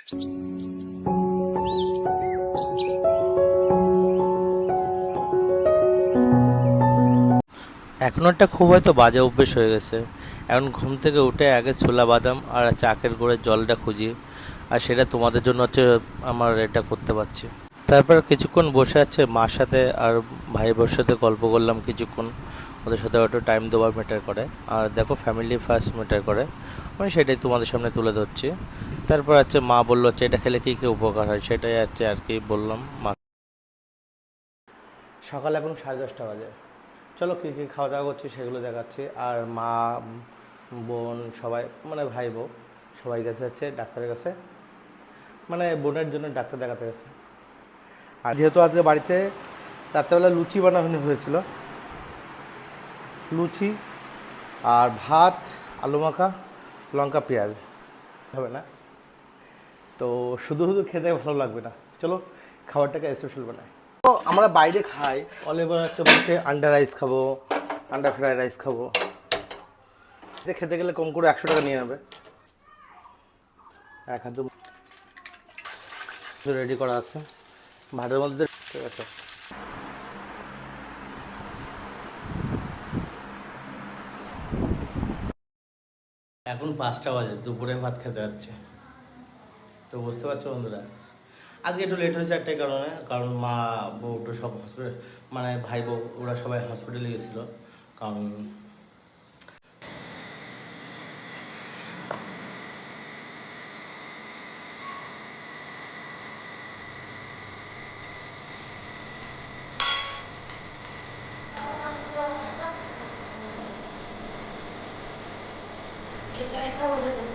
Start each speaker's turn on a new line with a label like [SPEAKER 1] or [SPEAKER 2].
[SPEAKER 1] এখন একটা খুব হয়তো বাজে অভ্যেস হয়ে গেছে। এখন ঘুম থেকে উঠে আগে ছোলা বাদাম আর চাকের গুঁড়ের জলটা খুঁজি, আর সেটা তোমাদের জন্য হচ্ছে আমার এটা করতে পারছি। তারপর কিছুক্ষণ বসে আছে মার সাথে আর ভাই বোর সাথে গল্প করলাম কিছুক্ষণ, ওদের সাথে একটু টাইম দেওয়ার ম্যাটার করে, আর দেখো ফ্যামিলি ফার্স্ট ম্যাটার করে, আমি সেটাই তোমাদের সামনে তুলে ধরছি। তারপর হচ্ছে মা বললো হচ্ছে এটা খেলে কী কী উপকার হয়, সেটাই হচ্ছে আর কি বললাম মা। সকাল এখন 10:30 বাজে। চলো কী কী খাওয়া দাওয়া করছি সেগুলো দেখাচ্ছি। আর মা, বোন সবাই মানে ভাই বউ সবাই গেছে হচ্ছে ডাক্তারের কাছে, মানে বোনের জন্য ডাক্তার দেখাতে গেছে। আর যেহেতু আজকে বাড়িতে রাত্রেবেলা লুচি বানানো হয়েছিল, লুচি আর ভাত, আলু মাখা, লঙ্কা পেঁয়াজ হবে না, তো শুধু শুধু খেতে ভালো লাগবে না, চলো খাবারটাকে স্পেশাল বানাই। তো আমরা বাইরে খাই, অনেকবার হচ্ছে বলতে আন্ডা রাইস খাবো, আন্ডা ফ্রাইড রাইস খাবো, খেতে গেলে কম করে 100 টাকা নিয়ে নেবে। এক হাতে রেডি করা আছে ভাতের মধ্যে, ঠিক আছে। এখন 5টা বাজে, দুপুরে ভাত খেতে যাচ্ছে। তো বুঝতে পারছো বন্ধুরা, আজকে একটু লেট হয়েছে একটাই কারণে, কারণ মা বউটো সব হসপিটাল, মানে ভাই বউ ওরা সবাই হসপিটালে গেছিলো। কারণ
[SPEAKER 2] এটা খাবো না।